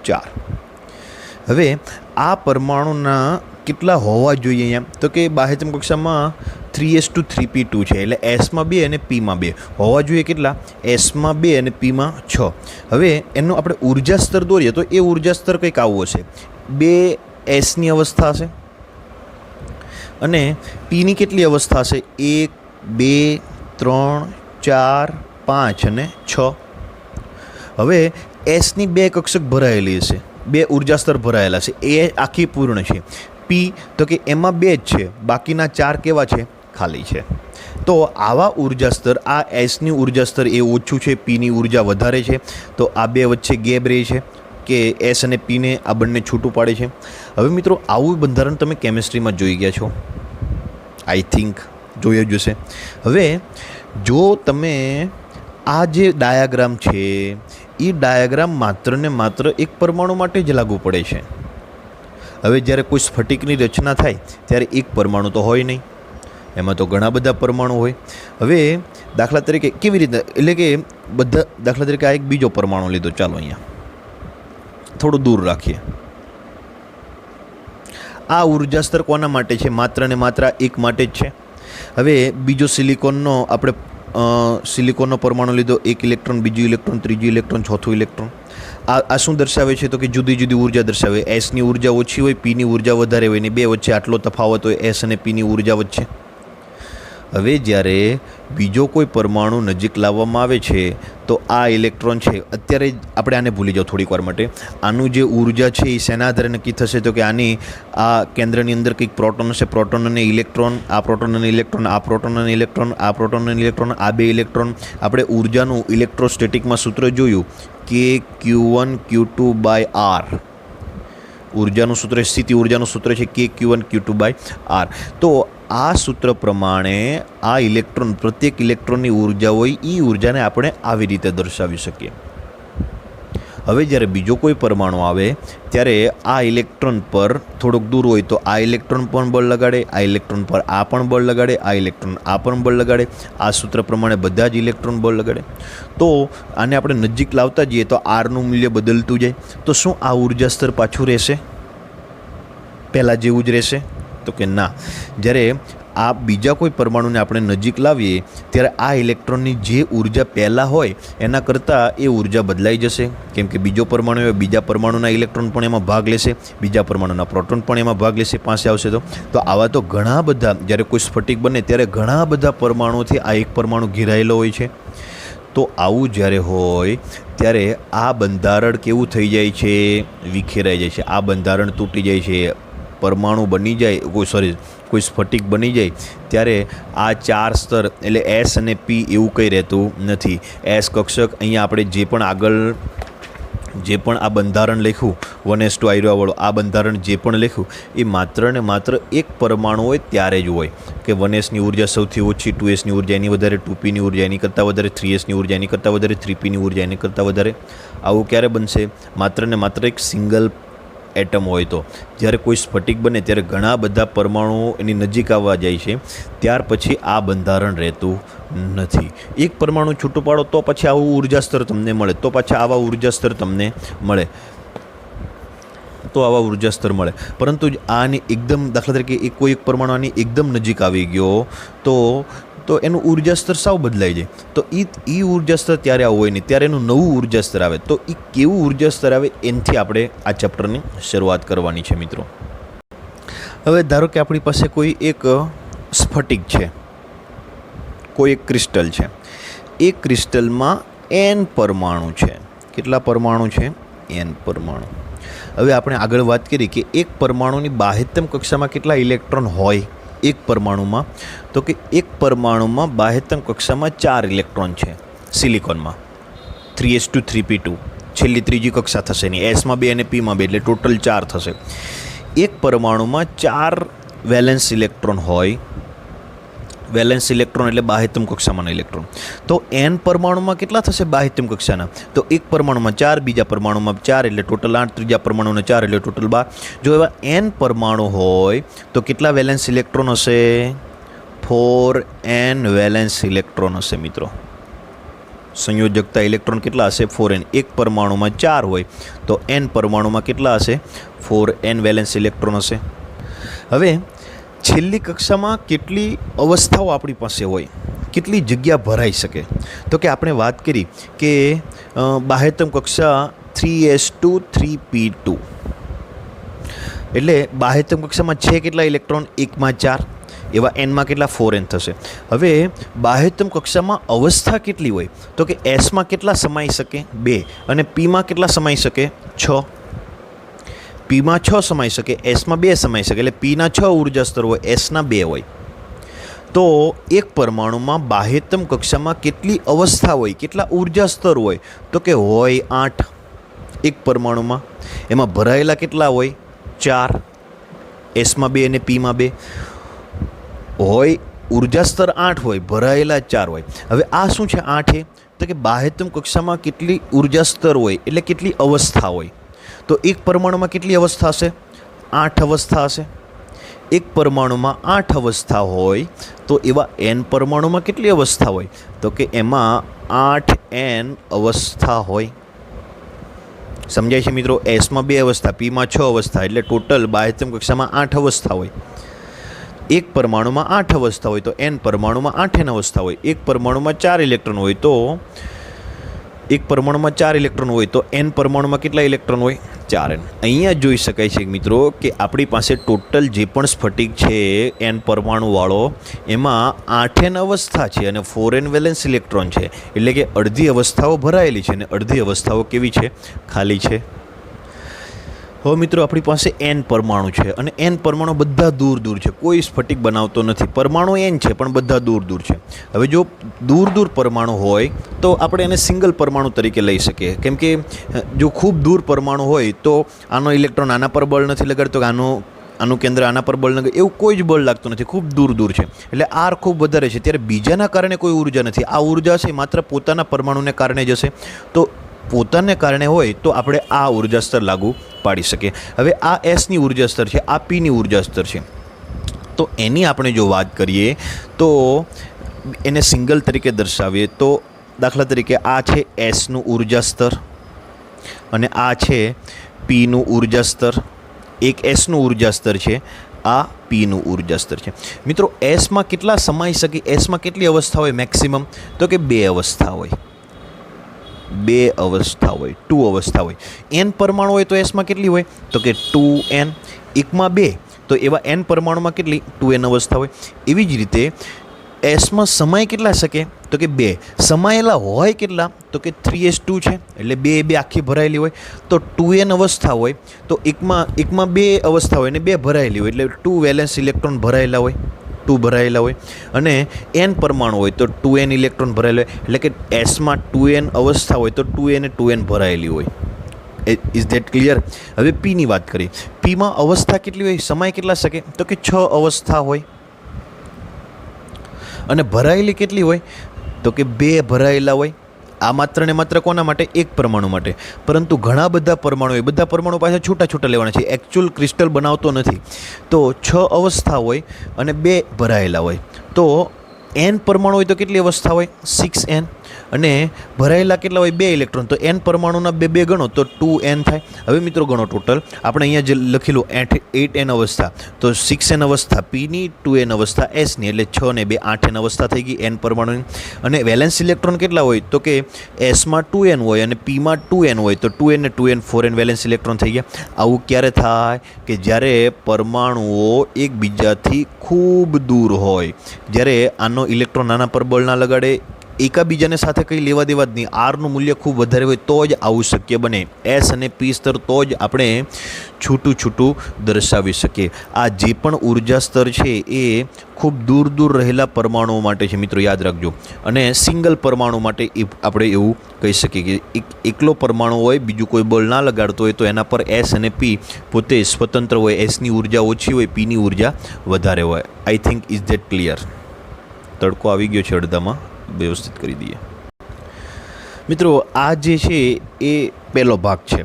4. હવે આ પરમાણુના કેટલા હોવા જોઈએ અહીંયા? તો કે બાહ્યતમ કક્ષામાં 3s2 3p2 છે, એટલે એસમાં 2 અને પીમાં 2 હોવા જોઈએ. કેટલા? એસમાં 2 અને પીમાં 6. હવે એનું આપણે ઉર્જા સ્તર દોરીએ તો એ ઉર્જા સ્તર કંઈક આવું હશે. 2 એસની અવસ્થા હશે અને પીની કેટલી અવસ્થા હશે? 1, 2, 3, 4, 5 અને 6. હવે એસની 2 કક્ષક ભરાયેલી હશે, 2 ઉર્જા સ્તર ભરાયેલા છે, એ આખી પૂર્ણ છે. પી તો કે એમાં 2 જ છે, બાકીના 4 કેવા છે? ખાલી છે. તો આવા ઉર્જા સ્તર, આ એસની ઉર્જા સ્તર એ ઓછું છે, પીની ઉર્જા વધારે છે, તો આ 2 વચ્ચે ગેપ રહે છે કે એસ અને પીને આ બંને છૂટું પાડે છે. હવે મિત્રો આવું બંધારણ તમે કેમેસ્ટ્રીમાં જોઈ ગયા છો, આઈ થિંક જોઈ જ હશે. હવે જો તમે આ જે ડાયાગ્રામ છે એ ડાયાગ્રામ માત્ર ને માત્ર એક પરમાણુ માટે જ લાગુ પડે છે. હવે જ્યારે કોઈ સ્ફટિકની રચના થાય ત્યારે એક પરમાણુ તો હોય નહીં, એમાં તો ઘણા બધા પરમાણુ હોય. હવે દાખલા તરીકે કેવી રીતે, એટલે કે બધા દાખલા તરીકે આ એક બીજો પરમાણુ લીધો, ચાલો અહીંયા થોડું દૂર રાખીએ. આ ઉર્જા સ્તર કોના માટે છે? માત્ર ને માત્ર એક માટે જ છે. હવે બીજો સિલિકોનનો આપણે સિલિકોનનો પરમાણુ લીધો, 1 ઇલેક્ટ્રોન, બીજું ઇલેક્ટ્રોન, ત્રીજું ઇલેક્ટ્રોન, ચોથું ઇલેક્ટ્રોન. આ શું દર્શાવે છે? તો કે જુદી જુદી ઉર્જા દર્શાવે. એસની ઉર્જા ઓછી હોય, પીની ઉર્જા વધારે હોય, ને 2 વચ્ચે આટલો તફાવત હોય એસ અને પીની ઉર્જા વચ્ચે. હવે જ્યારે બીજો કોઈ પરમાણુ નજીક લાવવામાં આવે છે તો આ ઇલેક્ટ્રોન છે, અત્યારે આપણે આને ભૂલી જાઓ થોડીક વાર માટે. આનું જે ઉર્જા છે એ શેના આધારે નક્કી થશે? તો કે આની આ કેન્દ્રની અંદર કંઈક પ્રોટોન હશે, પ્રોટોન અને ઇલેક્ટ્રોન, આ પ્રોટોન અને ઇલેક્ટ્રોન, આ પ્રોટોન અને ઇલેક્ટ્રોન, આ પ્રોટોન અને ઇલેક્ટ્રોન, આ 2 ઇલેક્ટ્રોન. આપણે ઉર્જાનું ઇલેક્ટ્રોસ્ટેટિકમાં સૂત્ર જોયું કે Q1 Q2/R. ઉર્જાનું સૂત્ર, સ્થિતિ ઉર્જાનું સૂત્ર છે કે Q1 Q2/R. તો આ સૂત્ર પ્રમાણે આ ઇલેક્ટ્રોન, પ્રત્યેક ઇલેક્ટ્રોનની ઉર્જા હોય, એ ઉર્જાને આપણે આવી રીતે દર્શાવી શકીએ. હવે જ્યારે બીજો કોઈ પરમાણુ આવે ત્યારે આ ઇલેક્ટ્રોન પર થોડોક દૂર હોય તો આ ઇલેક્ટ્રોન પણ બળ લગાડે, આ ઇલેક્ટ્રોન પર આ પણ બળ લગાડે, આ ઇલેક્ટ્રોન આ પણ બળ લગાડે. આ સૂત્ર પ્રમાણે બધા જ ઇલેક્ટ્રોન બળ લગાડે. તો આને આપણે નજીક લાવતા જઈએ તો આરનું મૂલ્ય બદલતું જાય. તો શું આ ઉર્જા સ્તર પાછું રહેશે? પહેલાં જેવું જ રહેશે? તો કે ના. જ્યારે આ બીજા કોઈ પરમાણુને આપણે નજીક લાવીએ ત્યારે આ ઇલેક્ટ્રોનની જે ઉર્જા પહેલાં હોય એના કરતાં એ ઉર્જા બદલાઈ જશે, કેમ કે બીજો પરમાણુ હોય, બીજા પરમાણુના ઇલેક્ટ્રોન પણ એમાં ભાગ લેશે, બીજા પરમાણુના પ્રોટોન પણ એમાં ભાગ લેશે, પાસે આવશે. તો આવા તો ઘણા બધા, જ્યારે કોઈ સ્ફટિક બને ત્યારે ઘણા બધા પરમાણુથી આ એક પરમાણુ ઘેરાયેલો હોય છે. તો આવું જ્યારે હોય ત્યારે આ બંધારણ કેવું થઈ જાય છે? વિખેરાઈ જાય છે. આ બંધારણ તૂટી જાય છે. પરમાણુ બની જાય, કોઈ સ્ફટિક બની જાય ત્યારે આ 4 સ્તર એટલે એસ અને પી એવું કંઈ રહેતું નથી. એસ કક્ષક અહીંયા આપણે જે પણ આગળ જે પણ આ બંધારણ લખ્યું 1s2 આયરાવાળું આ બંધારણ જે પણ લખ્યું એ માત્ર ને માત્ર એક પરમાણુ હોય ત્યારે જ હોય કે 1sની ઉર્જા સૌથી ઓછી, 2sની ઉર્જા એની વધારે, 2pની ઉર્જા એની કરતાં વધારે, 3sની ઉર્જા એની કરતાં વધારે, 3pની ઉર્જા એની કરતાં વધારે. આવું ક્યારે બનશે? માત્ર ને માત્ર એક સિંગલ એટમ હોય તો. જ્યારે કોઈ સ્ફટિક બને ત્યારે ઘણા બધા પરમાણુઓ એની નજીક આવવા જાય છે, ત્યાર પછી આ બંધારણ રહેતું નથી. એક પરમાણુ છૂટું પાડો તો પછી આવું ઉર્જા સ્તર તમને મળે, તો પાછા આવા ઉર્જા સ્તર તમને મળે, તો આવા ઉર્જા સ્તર મળે. પરંતુ આની એકદમ, દાખલા તરીકે કોઈ એક પરમાણુ આની એકદમ નજીક આવી ગયો તો એનું ઉર્જા સ્તર સાવ બદલાઈ જાય. તો એ ઉર્જા સ્તર ત્યારે આવું હોય નહીં, ત્યારે એનું નવું ઉર્જા સ્તર આવે. તો એ કેવું ઉર્જા સ્તર આવે એનાથી આપણે આ ચેપ્ટરની શરૂઆત કરવાની છે મિત્રો. હવે ધારો કે આપણી પાસે કોઈ એક સ્ફટિક છે, કોઈ એક ક્રિસ્ટલ છે. એ ક્રિસ્ટલમાં n પરમાણુ છે. કેટલા પરમાણુ છે? n પરમાણુ. હવે આપણે આગળ વાત કરી કે એક પરમાણુની બાહ્યતમ કક્ષામાં કેટલા ઇલેક્ટ્રોન હોય એક પરમાણુમાં? તો કે એક પરમાણુમાં બાહ્યતમ કક્ષામાં 4 ઇલેક્ટ્રોન છે. સિલિકોનમાં 3s2 3p2 છેલ્લી ત્રીજી કક્ષા થશે નહીં, એસમાં 2 અને પીમાં 2 એટલે ટોટલ 4 થશે. એક પરમાણુમાં 4 વેલેન્સ ઇલેક્ટ્રોન હોય, વેલેન્સ ઇલેક્ટ્રોન એટલે બાહ્યતમ કક્ષામાંના ઇલેક્ટ્રોન. તો n પરમાણુમાં કેટલા થશે બાહ્યતમ કક્ષાના? તો એક પરમાણુમાં 4, બીજા પરમાણુમાં 4 એટલે ટોટલ 8, ત્રીજા પરમાણુના 4 એટલે ટોટલ 12. જો એવા n પરમાણુ હોય તો કેટલા વેલેન્સ ઇલેક્ટ્રોન હશે? 4n વેલેન્સ ઇલેક્ટ્રોન હશે મિત્રો. સંયોજકતા ઇલેક્ટ્રોન કેટલા હશે? 4n. એક પરમાણુમાં 4 હોય તો n પરમાણુમાં કેટલા હશે? 4n વેલેન્સ ઇલેક્ટ્રોન હશે. હવે છેલ્લી કક્ષામાં કેટલી અવસ્થાઓ આપણી પાસે હોય, કેટલી જગ્યા ભરાઈ શકે? તો કે આપણે વાત કરી કે બાહ્યતમ કક્ષા 3s2 3p2 એટલે બાહ્યતમ કક્ષામાં છે કેટલા ઇલેક્ટ્રોન? 1 માં 4, એવા n માં કેટલા? 4n થશે. હવે બાહ્યતમ કક્ષામાં અવસ્થા કેટલી હોય? તો કે sમાં કેટલા સમાઈ શકે? 2. અને pમાં કેટલા સમાઈ શકે? 6. પીમાં 6 સમાઈ શકે, એસમાં 2 સમાઈ શકે, એટલે પીના 6 ઉર્જા સ્તર હોય, એસના 2 હોય. તો એક પરમાણુમાં બાહ્યતમ કક્ષામાં કેટલી અવસ્થા હોય, કેટલા ઉર્જા સ્તર હોય? તો કે હોય 8 એક પરમાણુમાં. એમાં ભરાયેલા કેટલા હોય? 4. એસમાં 2 અને પીમાં 2 હોય. ઉર્જા સ્તર 8 હોય, ભરાયેલા 4 હોય. હવે આ શું છે 8? તો કે બાહ્યતમ કક્ષામાં કેટલી ઉર્જા સ્તર હોય એટલે કેટલી અવસ્થા હોય. તો એક પરમાણુમાં કેટલી અવસ્થા હશે? 8 અવસ્થા હશે. એક પરમાણુમાં 8 અવસ્થા હોય તો એવા n પરમાણુમાં કેટલી અવસ્થા હોય? તો કે એમાં 8n અવસ્થા હોય. સમજાય છે મિત્રો? એસમાં 2 અવસ્થા, પીમાં 6 અવસ્થા, એટલે ટોટલ બાહ્યતમ કક્ષામાં 8 અવસ્થા હોય. એક પરમાણુમાં 8 અવસ્થા હોય તો n પરમાણુમાં 8n અવસ્થા હોય. એક પરમાણુમાં 4 ઇલેક્ટ્રોન હોય તો એક પરમાણુમાં 4 ઇલેક્ટ્રોન હોય તો n પરમાણુમાં કેટલા ઇલેક્ટ્રોન હોય? 4n. અહીંયા જોઈ શકાય છે મિત્રો કે આપણી પાસે ટોટલ જે પણ સ્ફટિક છે n પરમાણુવાળો, એમાં 8n અવસ્થા છે અને 4n વેલેન્સ ઇલેક્ટ્રોન છે. એટલે કે અડધી અવસ્થાઓ ભરાયેલી છે અને અડધી અવસ્થાઓ કેવી છે? ખાલી છે. હવે મિત્રો આપણી પાસે n પરમાણુ છે અને n પરમાણુ બધા દૂર દૂર છે, કોઈ સ્ફટિક બનાવતો નથી. પરમાણુ n છે પણ બધા દૂર દૂર છે. હવે જો દૂર દૂર પરમાણુ હોય તો આપણે એને સિંગલ પરમાણુ તરીકે લઈ શકીએ, કેમ કે જો ખૂબ દૂર પરમાણુ હોય તો આનો ઇલેક્ટ્રોન આના પર બળ નથી લગાડતો, આનું કેન્દ્ર આના પર બળ લગાડે, એવું કોઈ જ બળ લાગતું નથી, ખૂબ દૂર દૂર છે. એટલે આર ખૂબ વધારે છે, ત્યારે બીજાના કારણે કોઈ ઉર્જા નથી. આ ઉર્જા છે માત્ર પોતાના પરમાણુને કારણે જ હશે. તો પોતાને કારણે હોય તો આપણે આ ઉર્જા સ્તર લાગુ પાડી શકીએ. હવે આ એસની ઉર્જા સ્તર છે, આ પીની ઉર્જા સ્તર છે. તો એની આપણે જો વાત કરીએ તો એને સિંગલ તરીકે દર્શાવીએ તો દાખલા તરીકે આ છે એસનું ઉર્જા સ્તર અને આ છે પીનું ઉર્જા સ્તર. એક એસનું ઉર્જા સ્તર છે, આ પીનું ઉર્જા સ્તર છે. મિત્રો એસમાં કેટલા સમાઈ શકે? એસમાં કેટલી અવસ્થા હોય મેક્સિમમ? તો કે 2 અવસ્થા હોય. 2 અવસ્થા હોય, 2 અવસ્થા હોય. n પરમાણુ હોય તો એસમાં કેટલી હોય? તો કે 2n. 1 માં 2 તો એવા n પરમાણુમાં કેટલી? 2n અવસ્થા હોય. એવી જ રીતે એસમાં સમાય કેટલા શકે? તો કે 2. સમાયેલા હોય કેટલા? તો કે 3s2 છે, એટલે 2 આખી ભરાયેલી હોય. તો 2n અવસ્થા હોય તો એકમાં 2 અવસ્થા હોય અને 2 ભરાયેલી હોય, એટલે 2 વેલેન્સ ઇલેક્ટ્રોન ભરાયેલા હોય, 2 ભરાયેલા હોય. અને n પરમાણુ હોય તો 2n ઇલેક્ટ્રોન ભરાયેલા હોય, એટલે કે એસમાં 2n અવસ્થા હોય તો 2n એ 2n ભરાયેલી હોય. Is that clear? હવે પીની વાત કરીએ. પીમાં અવસ્થા કેટલી હોય? સમાય કેટલા શકે? તો કે 6 અવસ્થા હોય. અને ભરાયેલી કેટલી હોય? તો કે 2 ભરાયેલા હોય. આ માત્ર ને માત્ર કોના માટે? એક પરમાણુ માટે. પરંતુ ઘણા બધા પરમાણુ હોય, બધા પરમાણુ પાસે છૂટા છૂટા લેવાના છે, એકચ્યુઅલ ક્રિસ્ટલ બનાવતો નથી. તો 6 અવસ્થા હોય અને 2 ભરાયેલા હોય. તો n પરમાણુ હોય તો કેટલી અવસ્થા હોય? 6n. અને ભરાયેલા કેટલા હોય? 2 ઇલેક્ટ્રોન. તો n પરમાણુના 2 ગણો તો 2n થાય. હવે મિત્રો ગણો ટોટલ, આપણે અહીંયા જે લખેલું 8n અવસ્થા, તો 6n અવસ્થા પીની, 2n અવસ્થા એસની, એટલે 6 ને 2 8n અવસ્થા થઈ ગઈ n પરમાણુની. અને વેલેન્સ ઇલેક્ટ્રોન કેટલા હોય? તો કે એસમાં 2n હોય અને પીમાં 2n હોય, તો 2n ને 2n 4n વેલેન્સ ઇલેક્ટ્રોન થઈ ગયા. આવું ક્યારે થાય? કે જ્યારે પરમાણુઓ એકબીજાથી ખૂબ દૂર હોય, જ્યારે આનો ઇલેક્ટ્રોન આના પર બળ ના લગાડે, એકાબીજાને સાથે કંઈ લેવા દેવા જ નહીં, આરનું મૂલ્ય ખૂબ વધારે હોય તો જ આવું શક્ય બને. એસ અને પી સ્તર તો જ આપણે છૂટું છૂટું દર્શાવી શકીએ. આ જે પણ ઉર્જા સ્તર છે એ ખૂબ દૂર દૂર રહેલા પરમાણુઓ માટે છે મિત્રો, યાદ રાખજો. અને સિંગલ પરમાણુ માટે આપણે એવું કહી શકીએ કે એકલો પરમાણુ હોય, બીજું કોઈ બળ ના લગાડતો હોય તો એના પર એસ અને પી પોતે સ્વતંત્ર હોય. એસની ઉર્જા ઓછી હોય, પીની ઉર્જા વધારે હોય. I think is that clear? તડકો આવી ગયો છે અડધામાં, વ્યવસ્થિત કરી દઈએ મિત્રો. આ જે છે એ પહેલો ભાગ છે.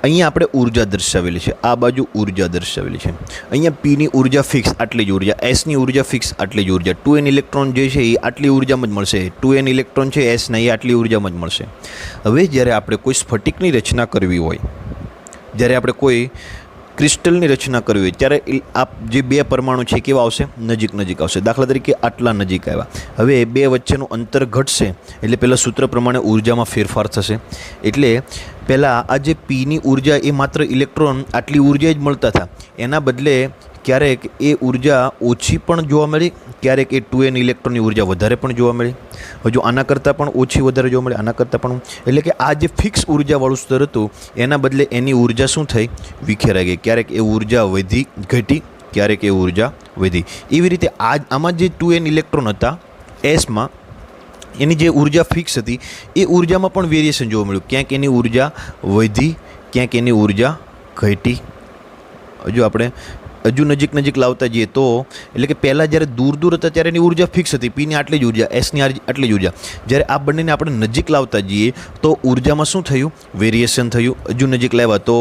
અહીંયા આપણે ઉર્જા દર્શાવેલી છે, આ બાજુ ઉર્જા દર્શાવેલી છે. અહીંયા પીની ઉર્જા ફિક્સ આટલી જ ઉર્જા, એસની ઉર્જા ફિક્સ આટલી જ ઉર્જા. 2n ઇલેક્ટ્રોન જે છે એ આટલી ઉર્જામાં જ મળશે, 2n ઇલેક્ટ્રોન છે એસના એ આટલી ઉર્જામાં જ મળશે. હવે જ્યારે આપણે કોઈ સ્ફટિકની રચના કરવી હોય, જ્યારે આપણે કોઈ ક્રિસ્ટલની રચના કરવી હોય, ત્યારે આ જે બે પરમાણુ છે કેવા આવશે? નજીક નજીક આવશે. દાખલા તરીકે આટલા નજીક આવ્યા. હવે બે વચ્ચેનું અંતર ઘટશે એટલે પહેલાં સૂત્ર પ્રમાણે ઉર્જામાં ફેરફાર થશે. એટલે પહેલાં આ જે પીની ઉર્જા એ માત્ર ઇલેક્ટ્રોન આટલી ઉર્જા જ મળતા હતા, એના બદલે ક્યારેક એ ઉર્જા ઓછી પણ જોવા મળી, ક્યારેક એ 2n ઇલેક્ટ્રોનની ઉર્જા વધારે પણ જોવા મળી, હજુ આના કરતાં પણ ઓછી વધારે જોવા મળી, આના કરતાં પણ. એટલે કે આ જે ફિક્સ ઉર્જાવાળું સ્તર હતું એના બદલે એની ઉર્જા શું થઈ? વિખેરાઈ ગઈ. ક્યારેક એ ઉર્જા વધી ઘટી, ક્યારેક એ ઉર્જા વધી. એવી રીતે આમાં જે 2n ઇલેક્ટ્રોન હતા એસમાં, એની જે ઉર્જા ફિક્સ હતી એ ઉર્જામાં પણ વેરિએશન જોવા મળ્યું. ક્યાંક એની ઉર્જા વધી, ક્યાંક એની ઉર્જા ઘટી. હજુ આપણે હજુ નજીક નજીક લાવતા જઈએ તો, એટલે કે પહેલાં જ્યારે દૂર દૂર હતા ત્યારે એની ઉર્જા ફિક્સ હતી, પીની આટલી જ ઉર્જા, એસની આટલી જ ઉર્જા. જ્યારે આ બંનેને આપણે નજીક લાવતા જઈએ તો ઉર્જામાં શું થયું? વેરિએશન થયું. હજુ નજીક લાવ્યા તો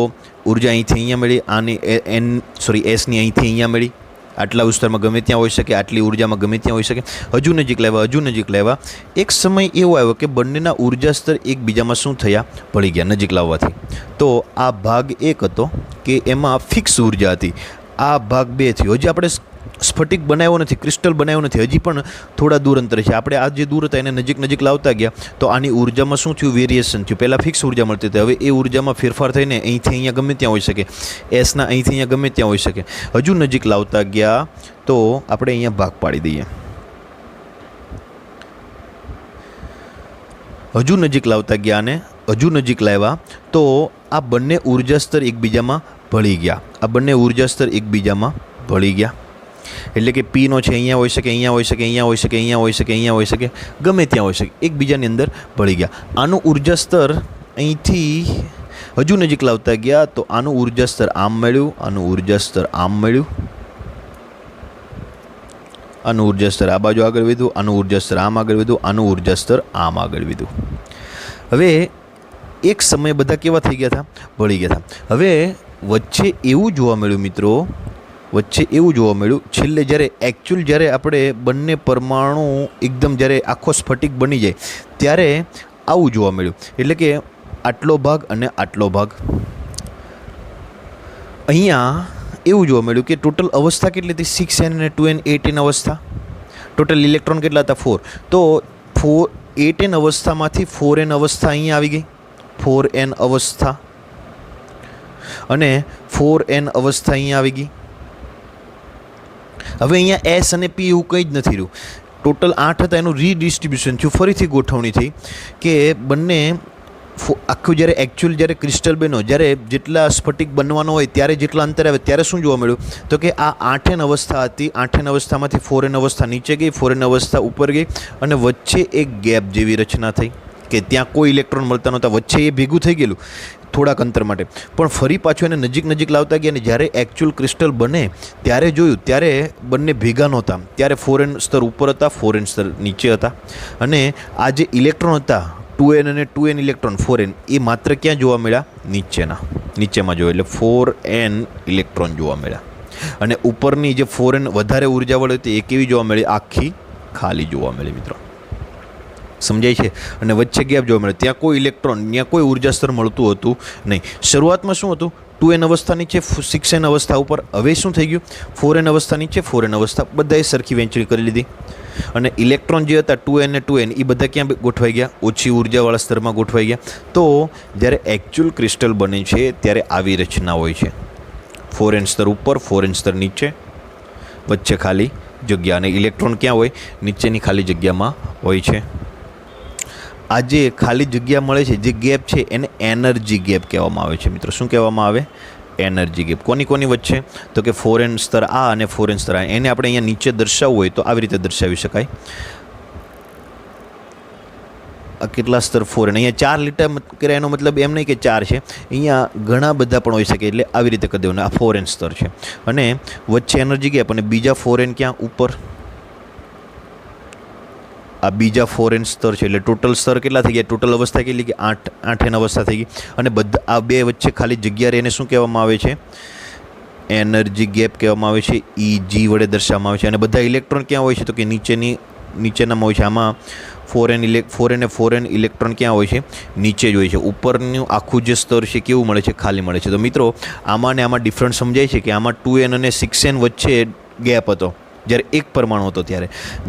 ઉર્જા અહીંથી અહીંયા મળી, આની એસની અહીંથી અહીંયા મળી. આટલા વિસ્તારમાં ગમે ત્યાં હોઈ શકે, આટલી ઉર્જામાં ગમે ત્યાં હોઈ શકે. હજુ નજીક લાવ્યા. એક સમય એવો આવ્યો કે બંનેના ઉર્જા સ્તર એકબીજામાં શું થયા? ભળી ગયા નજીક લાવવાથી. તો આ ભાગ એક હતો કે એમાં ફિક્સ ઉર્જા હતી. આ ભાગ 2 થયો. હજી આપણે સ્ફટિક બનાવ્યો નથી, ક્રિસ્ટલ બનાવ્યો નથી, હજી પણ થોડા દૂર અંતરે છે. આપણે આ જે દૂર હતા એને નજીક નજીક લાવતા ગયા તો આની ઉર્જામાં શું થયું? વેરિએશન થયું. પહેલાં ફિક્સ ઉર્જા મળતી હતી, હવે એ ઉર્જામાં ફેરફાર થઈને અહીંથી અહીંયા ગમે ત્યાં હોઈ શકે, એસના અહીંથી અહીંયા ગમે ત્યાં હોઈ શકે. હજુ નજીક લાવતા ગયા તો આપણે અહીંયા ભાગ પાડી દઈએ. હજુ નજીક લાવતા ગયા અને હજુ નજીક લાવ્યા તો આ બંને ઉર્જા સ્તર એકબીજામાં ભળી ગયા. આ બંને ઉર્જા સ્તર એકબીજામાં ભળી ગયા. એટલે કે પીનો છે અહીંયા હોઈ શકે, અહીંયા હોઈ શકે, અહીંયા હોઈ શકે, અહીંયા હોઈ શકે, અહીંયા હોઈ શકે, ગમે ત્યાં હોઈ શકે, એકબીજાની અંદર ભળી ગયા. આનું ઉર્જા સ્તર અહીંથી હજુ નજીક લાવતા ગયા તો આનું ઉર્જા સ્તર આમ મળ્યું, આનું ઉર્જા સ્તર આમ મળ્યું, આનું ઉર્જા સ્તર આ બાજુ આગળ વધ્યું, આનું ઉર્જા સ્તર આમ આગળ વધ્યું, આનું ઉર્જા સ્તર આમ આગળ વધ્યું. હવે એક સમયે બધા કેવા થઈ ગયા હતા? ભળી ગયા હતા. હવે વચ્ચે એવું જોવા મળ્યું મિત્રો, વચ્ચે એવું જોવા મળ્યું છેલ્લે જ્યારે આપણે બંને પરમાણુ એકદમ જ્યારે આખો સ્ફટિક બની જાય ત્યારે આવું જોવા મળ્યું. એટલે કે આટલો ભાગ અને આટલો ભાગ. અહીંયા એવું જોવા મળ્યું કે ટોટલ અવસ્થા કેટલી હતી? 6n અને 2n 8n અવસ્થા. ટોટલ ઇલેક્ટ્રોન કેટલા હતા? 4. તો 8n અવસ્થામાંથી 4n અવસ્થા અહીંયા આવી ગઈ, 4n અવસ્થા, અને 4n અવસ્થા અહીંયા આવી ગઈ. હવે અહીંયા એસ અને પી એવું કંઈ જ નથી રહ્યું. ટોટલ 8 હતા, એનું રીડિસ્ટ્રીબ્યુશન થયું, ફરીથી ગોઠવણી થઈ કે બંને આખું જ્યારે ક્રિસ્ટલ બન્યો, જ્યારે જેટલા સ્ફટિક બનવાનો હોય ત્યારે જેટલા અંતર આવે ત્યારે શું જોવા મળ્યું? તો કે આ 8n અવસ્થા હતી, 8n અવસ્થામાંથી 4n અવસ્થા નીચે ગઈ, 4n અવસ્થા ઉપર ગઈ, અને વચ્ચે એક ગેપ જેવી રચના થઈ કે ત્યાં કોઈ ઇલેક્ટ્રોન મળતા નહોતા. વચ્ચે એ ભેગું થઈ ગયેલું થોડાક અંતર માટે, પણ ફરી પાછું એને નજીક લાવતા ગયા અને જ્યારે એકચ્યુઅલ ક્રિસ્ટલ બને ત્યારે જોયું ત્યારે બંને ભેગા નહોતા. ત્યારે 4n સ્તર ઉપર હતા, 4n સ્તર નીચે હતા, અને આ જે ઇલેક્ટ્રોન હતા 2n અને 2n ઇલેક્ટ્રોન 4n એ માત્ર ક્યાં જોવા મળ્યા? નીચેમાં જોયું. એટલે 4n ઇલેક્ટ્રોન જોવા મળ્યા, અને ઉપરની જે 4n વધારે ઉર્જાવાળી હતી એ કેવી જોવા મળી? આખી ખાલી જોવા મળી મિત્રો. સમજાય છે? અને વચ્ચે ગેપ જોવા મળે, ત્યાં કોઈ ઇલેક્ટ્રોન, ત્યાં કોઈ ઉર્જા સ્તર મળતું હતું નહીં. શરૂઆતમાં શું હતું? 2n અવસ્થા નીચે, 6n અવસ્થા ઉપર. હવે શું થઈ ગયું? 4n અવસ્થા નીચે, 4n અવસ્થા, બધાએ સરખી વહેંચણી કરી લીધી. અને ઇલેક્ટ્રોન જે હતા 2n ને 2n એ બધા ક્યાં ગોઠવાઈ ગયા? ઓછી ઉર્જાવાળા સ્તરમાં ગોઠવાઈ ગયા. તો જ્યારે એકચ્યુઅલ ક્રિસ્ટલ બને છે ત્યારે આવી રચના હોય છે. 4n સ્તર ઉપર, 4n સ્તર નીચે, વચ્ચે ખાલી જગ્યા, અને ઇલેક્ટ્રોન ક્યાં હોય? નીચેની ખાલી જગ્યામાં હોય છે. આ જે ખાલી જગ્યા મળે છે, જે ગેપ છે, એને એનર્જી ગેપ કહેવામાં આવે છે મિત્રો. શું કહેવામાં આવે? Energy gap. કોની વચ્ચે? તો કે 4n સ્તર આ અને 4n સ્તર આ. એને આપણે અહીંયા નીચે દર્શાવવું હોય તો આવી રીતે દર્શાવી શકાય. આ કેટલા સ્તર? 4n. અહીંયા 4 લીટા કર્યા એનો મતલબ એમ નહીં કે 4 છે, અહીંયા ઘણા બધા પણ હોઈ શકે, એટલે આવી રીતે કરી દેવાનું. આ 4n સ્તર છે, અને વચ્ચે એનર્જી ગેપ, અને બીજા 4n ક્યાં? ઉપર. આ બીજા 4n સ્તર છે, એટલે ટોટલ સ્તર કેટલા થઈ ગયા? ટોટલ અવસ્થા કેટલી કે 8n અવસ્થા થઈ ગઈ. અને બધા આ બે વચ્ચે ખાલી જગ્યા રહે એને શું કહેવામાં આવે છે? એનર્જી ગેપ કહેવામાં આવે છે. EG વડે દર્શાવવામાં આવે છે. અને બધા ઇલેક્ટ્રોન ક્યાં હોય છે? તો કે નીચેનામાં હોય છે. આમાં 4n ઇલેક્ટ્રોન ક્યાં હોય છે? નીચે જ હોય છે. ઉપરનું આખું જે સ્તર છે કેવું મળે છે? ખાલી મળે છે. તો મિત્રો આમાં ને આમાં ડિફરન્સ સમજાય છે કે આમાં 2n અને 6n વચ્ચે ગેપ હતો જ્યારે એક પરમાણુ હતો.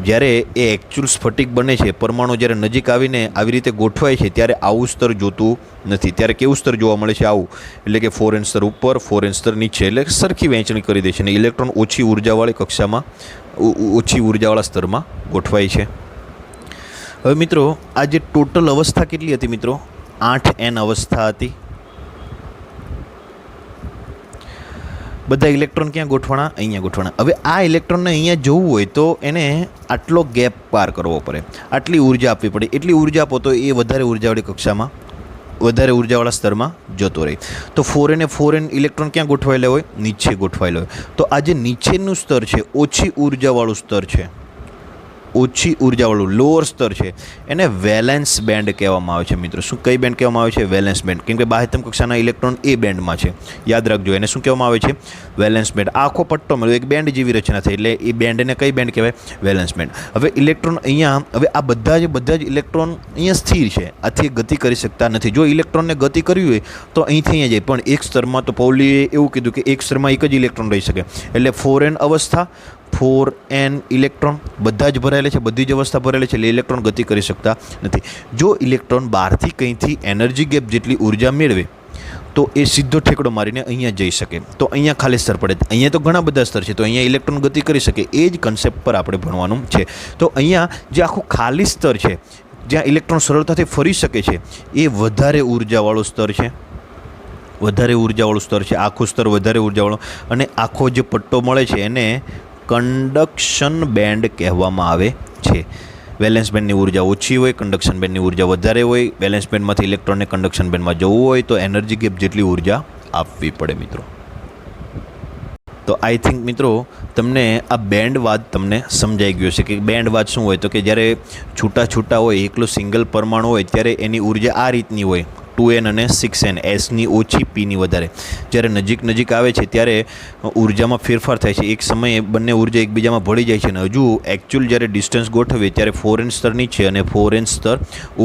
જ્યારે એ એકચ્યુઅલ સ્ફટિક બને છે, પરમાણુ જ્યારે નજીક આવીને આવી રીતે ગોઠવાય છે ત્યારે આવું સ્તર જોતું નથી. ત્યારે કેવું સ્તર જોવા મળે છે? આવું. એટલે કે 4n સ્તર ઉપર, 4n સ્તર નીચે, એટલે સરખી વહેંચણી કરી દે છે. અને ઇલેક્ટ્રોન ઓછી ઉર્જાવાળી કક્ષામાં, ઓછી ઉર્જાવાળા સ્તરમાં ગોઠવાય છે. હવે મિત્રો આ જે ટોટલ અવસ્થા કેટલી હતી મિત્રો? 8n અવસ્થા હતી. બધા ઇલેક્ટ્રોન ક્યાં ગોઠવાના? અહીંયા ગોઠવાના. હવે આ ઇલેક્ટ્રોનને અહીંયા જવું હોય તો એને આટલો ગેપ પાર કરવો પડે, આટલી ઉર્જા આપવી પડે. એટલી ઉર્જા આપો તો એ વધારે ઉર્જાવાળી કક્ષામાં, વધારે ઉર્જાવાળા સ્તરમાં જતો રહે. તો 4n ઇલેક્ટ્રોન ક્યાં ગોઠવાયેલા હોય? નીચે ગોઠવાયેલા હોય. તો આ જે નીચેનું સ્તર છે, ઓછી ઉર્જાવાળું સ્તર છે, ઓછી ઉર્જાવાળું લોઅર સ્તર છે, એને વેલેન્સ બેન્ડ કહેવામાં આવે છે મિત્રો. શું કઈ બેન્ડ કહેવામાં આવે છે? Valence band. કેમ કે બાહ્યતમ કક્ષાના ઇલેક્ટ્રોન એ બેન્ડમાં છે. યાદ રાખજો, એને શું કહેવામાં આવે છે? Valence band. આખો પટ્ટો મળ્યો, એક બેન્ડ જેવી રચના થઈ, એટલે એ બેન્ડને કઈ બેન્ડ કહેવાય? Valence band. હવે ઇલેક્ટ્રોન અહીંયા, હવે આ બધા જ ઇલેક્ટ્રોન અહીંયા સ્થિર છે, આથી ગતિ કરી શકતા નથી. જો ઇલેક્ટ્રોનને ગતિ કરવી હોય તો અહીંથી અહીંયા જાય, પણ એક સ્તરમાં તો પૌલીએ એવું કીધું કે એક સ્તરમાં એક જ ઇલેક્ટ્રોન રહી શકે. એટલે 4n અવસ્થા, 4n ઇલેક્ટ્રોન બધા જ ભરાયેલા છે, બધી જ અવસ્થા ભરાયેલી છે, એટલે ઇલેક્ટ્રોન ગતિ કરી શકતા નથી. જો ઇલેક્ટ્રોન બહારથી કંઈથી એનર્જી ગેપ જેટલી ઉર્જા મેળવે તો એ સીધો ઠેકડો મારીને અહીંયા જઈ શકે. તો અહીંયા ખાલી સ્તર પડે. અહીંયા તો ઘણા બધા સ્તર છે, તો અહીંયા ઇલેક્ટ્રોન ગતિ કરી શકે. એ જ કન્સેપ્ટ પર આપણે ભણવાનું છે. તો અહીંયા જે આખું ખાલી સ્તર છે, જ્યાં ઇલેક્ટ્રોન સરળતાથી ફરી શકે છે, એ વધારે ઉર્જાવાળું સ્તર છે. વધારે ઉર્જાવાળું સ્તર છે, આખું સ્તર વધારે ઉર્જાવાળું. અને આખો જે પટ્ટો મળે છે એને કંડક્શન બેન્ડ કહેવામાં આવે છે. વેલેન્સ બેન્ડની ઉર્જા ઓછી હોય, કંડક્શન બેન્ડની ઉર્જા વધારે હોય. વેલેન્સ બેન્ડમાંથી ઇલેક્ટ્રોનને કંડક્શન બેન્ડમાં જવું હોય તો એનર્જી ગેપ જેટલી ઉર્જા આપવી પડે મિત્રો. તો આઈ થિંક મિત્રો તમને આ બેન્ડવાદ તમને સમજાઈ ગયો છે કે બેન્ડવાદ શું હોય. તો કે જ્યારે છૂટા હોય, એકલો સિંગલ પરમાણુ હોય ત્યારે એની ઉર્જા આ રીતની હોય, 2n અને 6n, Sની ઓછી, Pની વધારે. જ્યારે નજીક આવે છે ત્યારે ઉર્જામાં ફેરફાર થાય છે. એક સમયે બંને ઉર્જા એકબીજામાં ભળી જાય છે. અને હજુ એકચ્યુઅલ જ્યારે ડિસ્ટન્સ ગોઠવીએ ત્યારે 4n સ્તર નીચે અને 4n સ્તર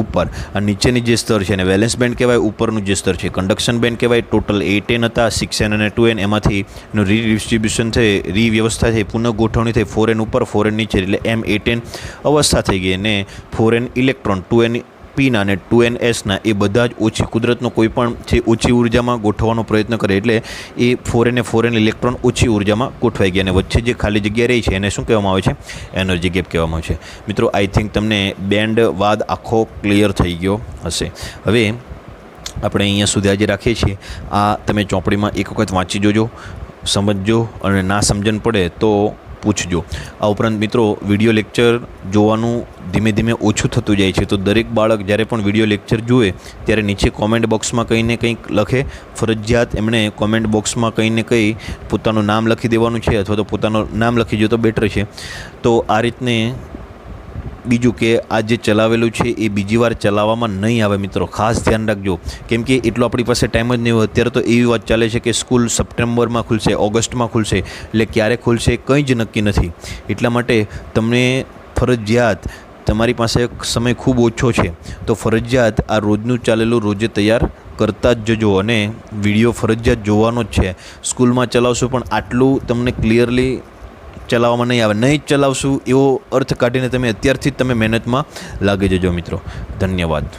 ઉપર. આ નીચેની જે સ્તર છે એને વેલેન્સ બેન્ડ કહેવાય, ઉપરનું જે સ્તર છે કંડક્શન બેન્ડ કહેવાય. ટોટલ 8n હતા, 6n અને 2n, એમાંથી એનું રીડિસ્ટ્રીબ્યુશન થઈ, રીવ્યવસ્થા થઈ, પુનઃ ગોઠવણી થઈ, 4n ઉપર 4n નીચે, એટલે M8n અવસ્થા થઈ ગઈ. અને 4n ઇલેક્ટ્રોન, 2n Pના અને 2n Sના એ બધા જ ઓછી, કુદરતનો કોઈ પણ છે ઓછી ઉર્જામાં ગોઠવવાનો પ્રયત્ન કરે, એટલે એ 4n ઇલેક્ટ્રોન ઓછી ઉર્જામાં ગોઠવાઈ ગયા. અને વચ્ચે જે ખાલી જગ્યા રહી છે એને શું કહેવામાં આવે છે? એનર્જી ગેપ કહેવામાં આવે છે. મિત્રો આઈ થિંક તમને બેન્ડવાદ આખો ક્લિયર થઈ ગયો હશે. હવે આપણે અહીંયા સુધી આજે રાખીએ છીએ. આ તમે ચોપડીમાં એક વખત વાંચી જોજો, સમજજો, અને ના સમજણ પડે તો પૂછજો. આ ઉપરાંત મિત્રો વિડીયો લેક્ચર જોવાનું ધીમે ધીમે ઓછું થતું જાય છે. તો દરેક બાળક જ્યારે પણ વિડીયો લેક્ચર જુએ ત્યારે નીચે કોમેન્ટ બોક્સમાં કંઈ ને કંઈક લખે. ફરજિયાત એમણે કોમેન્ટ બોક્સમાં કંઈ ને કંઈ પોતાનું નામ લખી દેવાનું છે, અથવા તો પોતાનું નામ લખી દો તો બેટર છે. તો આ રીતને બીજું કે આ જે ચલાવેલું છે એ બીજી વાર ચલાવવામાં નહીં આવે મિત્રો, ખાસ ધ્યાન રાખજો. કેમ કે એટલો આપણી પાસે ટાઈમ જ નહીં હોય. અત્યારે તો એવી વાત ચાલે છે કે સ્કૂલ સપ્ટેમ્બરમાં ખુલશે, ઓગસ્ટમાં ખુલશે, એટલે ક્યારે ખુલશે કંઈ જ નક્કી નથી. એટલા માટે તમને ફરજિયાત, તમારી પાસે સમય ખૂબ ઓછો છે તો ફરજિયાત આ રોજનું ચાલેલું રોજે તૈયાર કરતા જ જજો. અને વિડીયો ફરજિયાત જોવાનો જ છે. સ્કૂલમાં ચલાવશો પણ આટલું તમને ક્લિયરલી ચલાવવામાં નહીં આવે. નહીં જ ચલાવશું એવો અર્થ કાઢીને તમે અત્યારથી જ તમે મહેનતમાં લાગી જજો મિત્રો. ધન્યવાદ.